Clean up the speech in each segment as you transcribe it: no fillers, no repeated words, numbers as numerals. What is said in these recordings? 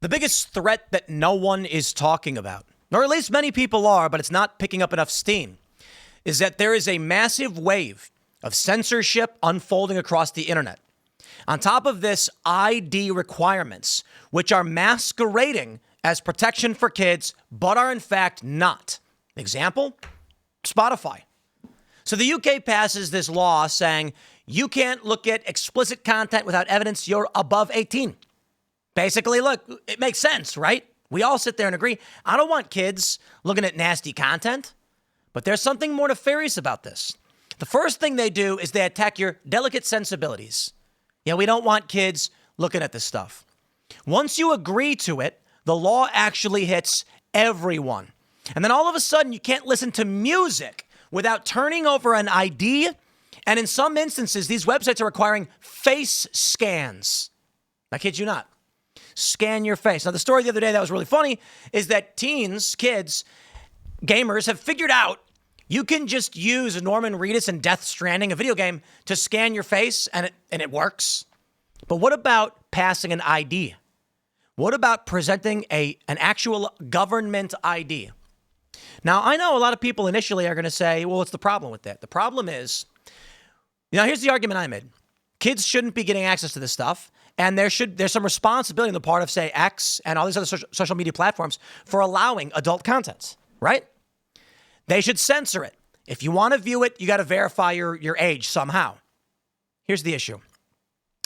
The biggest threat that no one is talking about, or at least many people are, but it's not picking up enough steam, is that there is a massive wave of censorship unfolding across the internet. On top of this, ID requirements, which are masquerading as protection for kids, but are in fact not. Example, Spotify. So the UK passes this law saying you can't look at explicit content without evidence you're above 18. Basically, look, it makes sense, right? We all sit there and agree. I don't want kids looking at nasty content, but there's something more nefarious about this. The first thing they do is they attack your delicate sensibilities. Yeah, we don't want kids looking at this stuff. Once you agree to it, the law actually hits everyone. And then all of a sudden, you can't listen to music without turning over an ID. And in some instances, these websites are requiring face scans. I kid you not. Scan your face. Now, the story the other day that was really funny is that teens, kids, gamers have figured out you can just use Norman Reedus and Death Stranding, a video game, to scan your face, and it works. But what about passing an ID? What about presenting an actual government ID? Now, I know a lot of people initially are going to say, well, what's the problem with that? The problem is, here's the argument I made. Kids shouldn't be getting access to this stuff. And there's some responsibility on the part of, say, X and all these other social media platforms for allowing adult content, right? They should censor it. If you want to view it, you got to verify your age somehow. Here's the issue.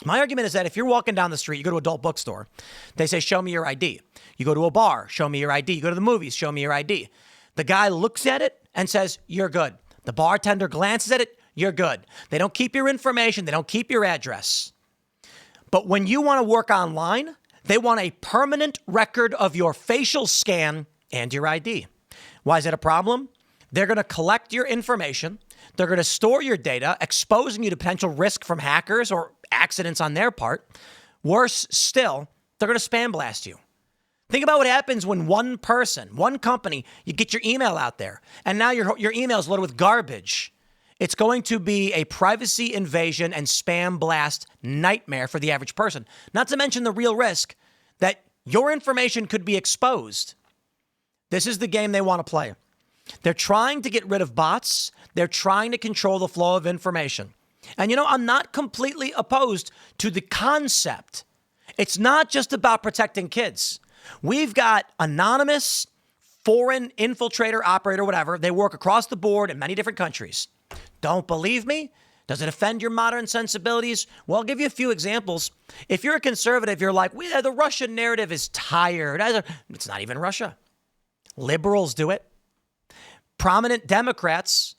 My argument is that if you're walking down the street, you go to an adult bookstore, they say, show me your ID. You go to a bar, show me your ID. You go to the movies, show me your ID. The guy looks at it and says, you're good. The bartender glances at it, you're good. They don't keep your information. They don't keep your address. But when you want to work online, they want a permanent record of your facial scan and your ID. Why is that a problem? They're going to collect your information. They're going to store your data, exposing you to potential risk from hackers or accidents on their part. Worse still, they're going to spam blast you. Think about what happens when one person, one company, you get your email out there, and now your email is loaded with garbage. It's going to be a privacy invasion and spam blast nightmare for the average person. Not to mention the real risk that your information could be exposed. This is the game they want to play. They're trying to get rid of bots. They're trying to control the flow of information. And I'm not completely opposed to the concept. It's not just about protecting kids. We've got anonymous foreign infiltrator, operator, whatever. They work across the board in many different countries. Don't believe me? Does it offend your modern sensibilities? Well, I'll give you a few examples. If you're a conservative, you're like, the Russian narrative is tired. It's not even Russia. Liberals do it. Prominent Democrats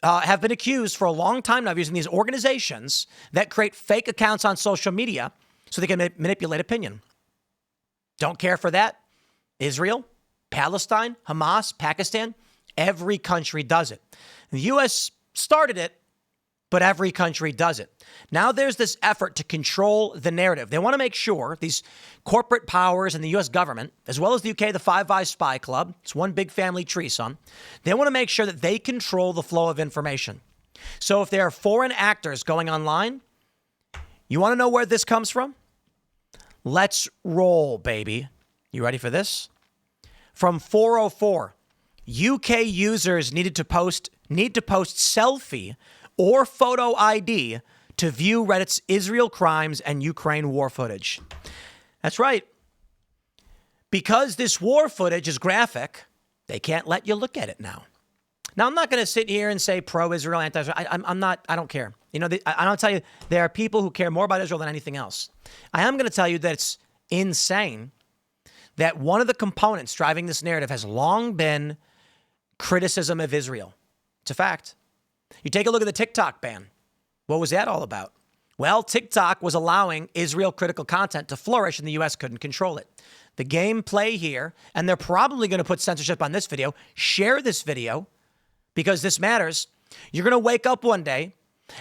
have been accused for a long time now of using these organizations that create fake accounts on social media so they can manipulate opinion. Don't care for that. Israel, Palestine, Hamas, Pakistan, every country does it. The U.S. started it, but every country does it. Now there's this effort to control the narrative. They want to make sure these corporate powers and the U.S. government, as well as the UK, the Five Eyes Spy Club, it's one big family tree, son. They want to make sure that they control the flow of information. So if there are foreign actors going online, you want to know where this comes from? Let's roll, baby. You ready for this? From 404, UK users need to post selfie or photo ID to view Reddit's Israel crimes and Ukraine war footage. That's right. Because this war footage is graphic, they can't let you look at it now. Now, I'm not going to sit here and say pro-Israel, anti-Israel. I don't care. I don't tell you, there are people who care more about Israel than anything else. I am going to tell you that it's insane that one of the components driving this narrative has long been criticism of Israel. It's a fact. You take a look at the TikTok ban. What was that all about? Well, TikTok was allowing Israel critical content to flourish and the U.S. couldn't control it. The gameplay here, and they're probably going to put censorship on this video. Share this video because this matters. You're going to wake up one day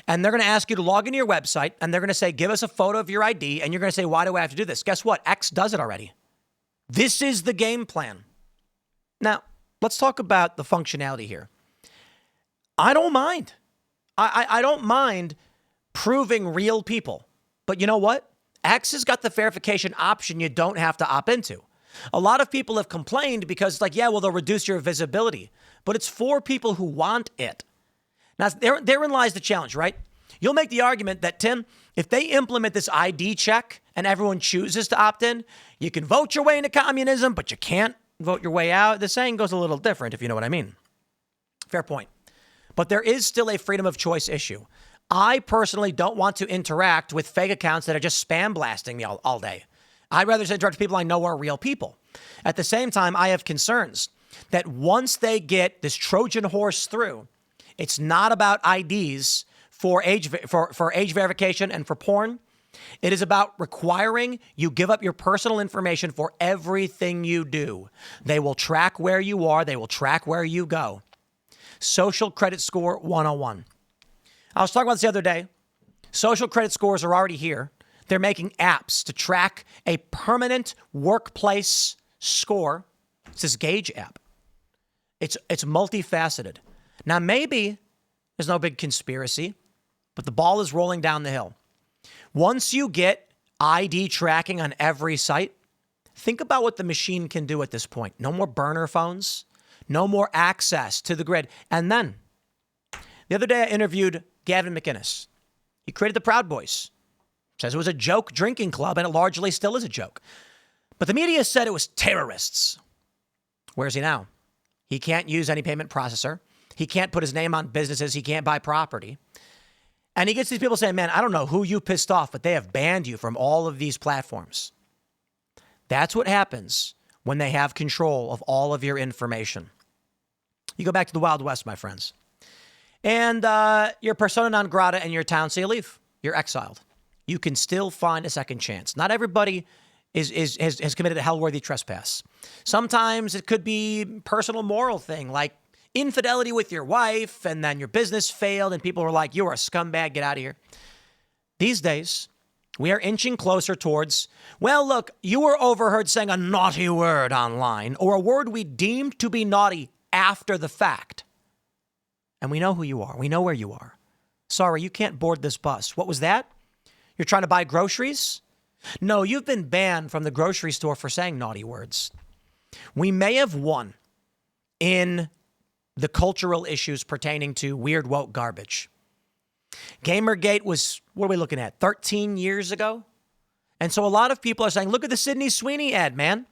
and they're going to ask you to log into your website and they're going to say, give us a photo of your ID. And you're going to say, why do I have to do this? Guess what? X does it already. This is the game plan. Now, let's talk about the functionality here. I don't mind. I don't mind proving real people. But you know what? X has got the verification option you don't have to opt into. A lot of people have complained because it's like, yeah, well, they'll reduce your visibility, but it's for people who want it. Now, therein lies the challenge, right? You'll make the argument that, Tim, if they implement this ID check and everyone chooses to opt in, you can vote your way into communism, but you can't vote your way out. The saying goes a little different, if you know what I mean. Fair point. But there is still a freedom of choice issue. I personally don't want to interact with fake accounts that are just spam blasting me all day. I'd rather say direct to people I know are real people. At the same time, I have concerns that once they get this Trojan horse through, it's not about IDs for age verification and for porn. It is about requiring you give up your personal information for everything you do. They will track where you are. They will track where you go. Social credit score 101. I was talking about this the other day. Social credit scores are already here. They're making apps to track a permanent workplace score. It's this Gauge app. It's multifaceted. Now, maybe there's no big conspiracy, but the ball is rolling down the hill. Once you get ID tracking on every site, think about what the machine can do at this point. No more burner phones, no more access to the grid. And then, the other day I interviewed Gavin McInnes. He created the Proud Boys. Says it was a joke drinking club, and it largely still is a joke. But the media said it was terrorists. Where is he now? He can't use any payment processor. He can't put his name on businesses. He can't buy property. And he gets these people saying, man, I don't know who you pissed off, but they have banned you from all of these platforms. That's what happens when they have control of all of your information. You go back to the Wild West, my friends. And you're persona non grata in your town, so you leave. You're exiled. You can still find a second chance. Not everybody has committed a hell-worthy trespass. Sometimes it could be personal moral thing, like infidelity with your wife, and then your business failed, and people were like, you're a scumbag, get out of here. These days, we are inching closer towards, well, look, you were overheard saying a naughty word online, or a word we deemed to be naughty after the fact. And we know who you are. We know where you are. Sorry, you can't board this bus. What was that? You're trying to buy groceries? No, you've been banned from the grocery store for saying naughty words. We may have won in the cultural issues pertaining to weird woke garbage. Gamergate was, what are we looking at, 13 years ago? And so a lot of people are saying, look at the Sydney Sweeney ad, man.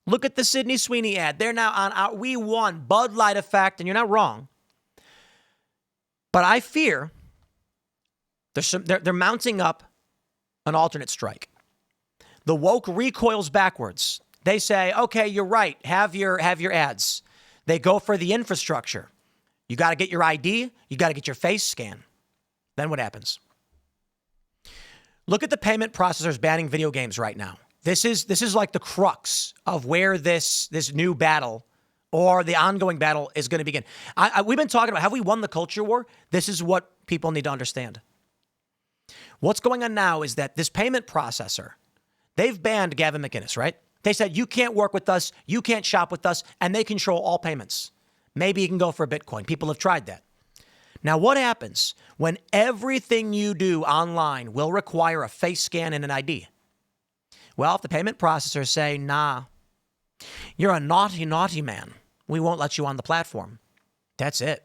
Look at the Sydney Sweeney ad. They're now on our, we won, Bud Light effect, and you're not wrong. But I fear they're mounting up an alternate strike. The woke recoils backwards. They say, okay, you're right. Have your ads. They go for the infrastructure. You got to get your ID. You got to get your face scan. Then what happens? Look at the payment processors banning video games right now. This is like the crux of where this new battle or the ongoing battle is going to begin. We've been talking about, have we won the culture war? This is what people need to understand. What's going on now is that this payment processor, they've banned Gavin McInnes, right? They said, you can't work with us, you can't shop with us, and they control all payments. Maybe you can go for a Bitcoin. People have tried that. Now, what happens when everything you do online will require a face scan and an ID? Well, if the payment processors say, nah, you're a naughty, naughty man, we won't let you on the platform. That's it.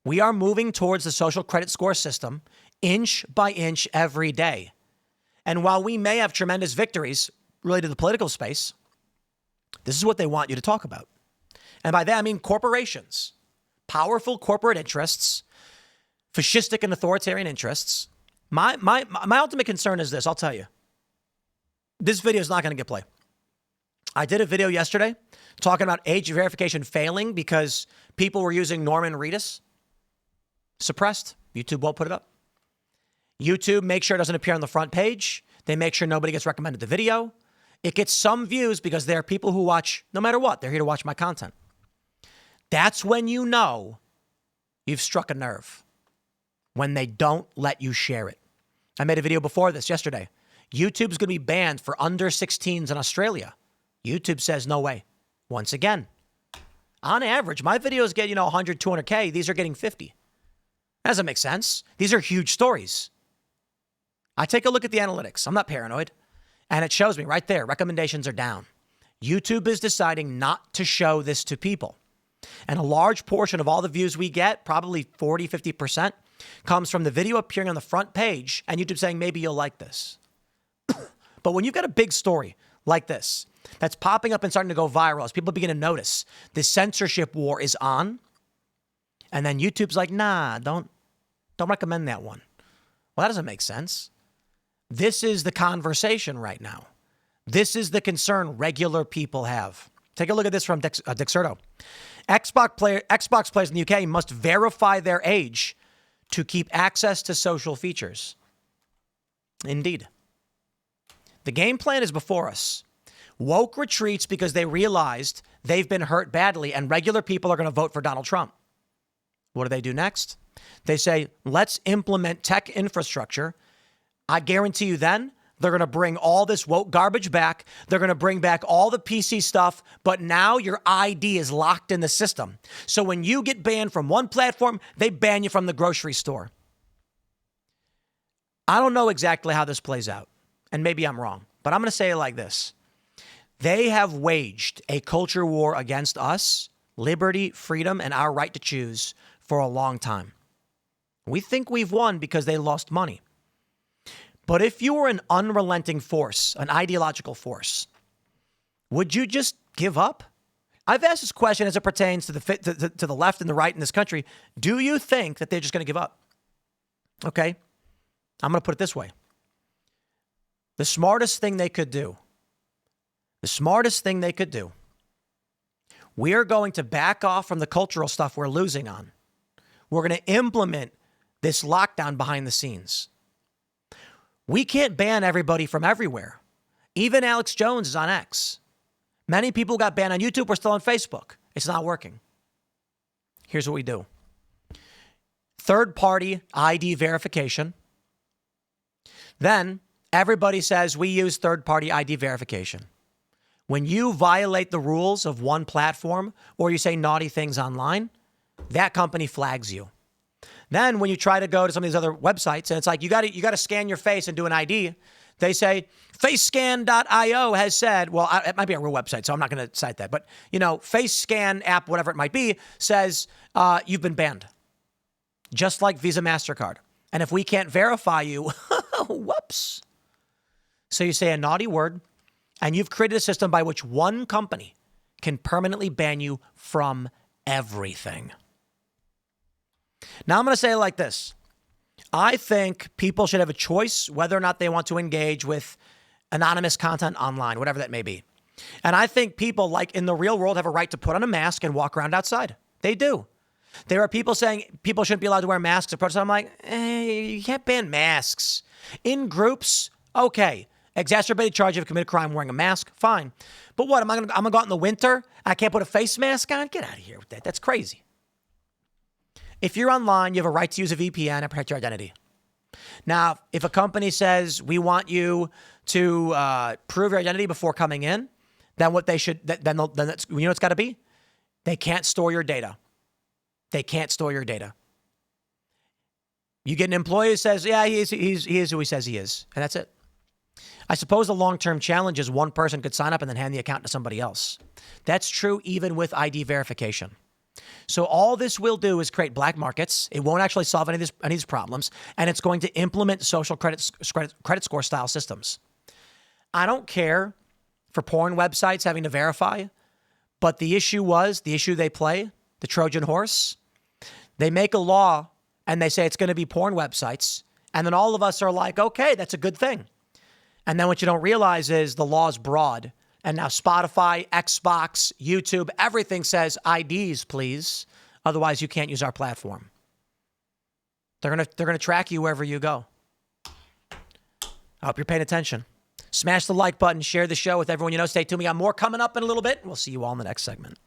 We are moving towards the social credit score system inch by inch every day. And while we may have tremendous victories related to the political space, this is what they want you to talk about. And by that, I mean corporations, powerful corporate interests, fascistic and authoritarian interests. My ultimate concern is this. I'll tell you. This video is not going to get play. I did a video yesterday talking about age verification failing because people were using Norman Reedus. Suppressed. YouTube won't put it up. YouTube makes sure it doesn't appear on the front page. They make sure nobody gets recommended the video. It gets some views because there are people who watch no matter what. They're here to watch my content. That's when you know you've struck a nerve. When they don't let you share it. I made a video before this yesterday. YouTube's going to be banned for under 16s in Australia. YouTube says no way. Once again, on average, my videos get, 100, 200K. These are getting 50. That doesn't make sense. These are huge stories. I take a look at the analytics. I'm not paranoid. And it shows me right there, recommendations are down. YouTube is deciding not to show this to people. And a large portion of all the views we get, probably 40, 50%, comes from the video appearing on the front page and YouTube saying, maybe you'll like this. But when you've got a big story like this that's popping up and starting to go viral as people begin to notice the censorship war is on, and then YouTube's like, nah, don't recommend that one. Well, that doesn't make sense. This is the conversation right now. This is the concern regular people have. Take a look at this from Dexerto. Xbox players in the UK must verify their age to keep access to social features. Indeed. The game plan is before us. Woke retreats because they realized they've been hurt badly and regular people are going to vote for Donald Trump. What do they do next? They say, let's implement tech infrastructure. I guarantee you then they're going to bring all this woke garbage back. They're going to bring back all the PC stuff, but now your ID is locked in the system. So when you get banned from one platform, they ban you from the grocery store. I don't know exactly how this plays out, and maybe I'm wrong, but I'm going to say it like this. They have waged a culture war against us, liberty, freedom, and our right to choose for a long time. We think we've won because they lost money. But if you were an unrelenting force, an ideological force, would you just give up? I've asked this question as it pertains to the left and the right in this country. Do you think that they're just going to give up? Okay, I'm going to put it this way. The smartest thing they could do, we are going to back off from the cultural stuff we're losing on. We're going to implement this lockdown behind the scenes. We can't ban everybody from everywhere. Even Alex Jones is on X. Many people got banned on YouTube. We're still on Facebook. It's not working. Here's what we do. Third-party ID verification. Then everybody says we use third-party ID verification. When you violate the rules of one platform or you say naughty things online, that company flags you. Then when you try to go to some of these other websites and it's like, you got to scan your face and do an ID, they say facescan.io has said, well, it might be a real website, so I'm not going to cite that. But, face scan app, whatever it might be, says you've been banned. Just like Visa, MasterCard. And if we can't verify you, whoops. So you say a naughty word and you've created a system by which one company can permanently ban you from everything. Now I'm going to say it like this. I think people should have a choice whether or not they want to engage with anonymous content online, whatever that may be. And I think people, like in the real world, have a right to put on a mask and walk around outside. They do. There are people saying people shouldn't be allowed to wear masks. I'm like, you can't ban masks. In groups, okay. Exacerbated charge of committed crime wearing a mask, fine. But what, I'm going to go out in the winter? I can't put a face mask on? Get out of here with that. That's crazy. If you're online, you have a right to use a VPN and protect your identity. Now, if a company says we want you to prove your identity before coming in, then what they should, then that's, you know what's got to be? They can't store your data. They can't store your data. You get an employee who says, yeah, he is who he says he is, and that's it. I suppose the long-term challenge is one person could sign up and then hand the account to somebody else. That's true even with ID verification. So all this will do is create black markets. It won't actually solve any of these problems, and it's going to implement social credit score style systems. I don't care for porn websites having to verify, but the issue they play, the Trojan horse, they make a law and they say it's going to be porn websites, and then all of us are like, okay, that's a good thing. And then what you don't realize is the law is broad. And now Spotify, Xbox, YouTube, everything says IDs, please. Otherwise, you can't use our platform. They're gonna track you wherever you go. I hope you're paying attention. Smash the like button, share the show with everyone you know. Stay tuned. We got more coming up in a little bit. We'll see you all in the next segment.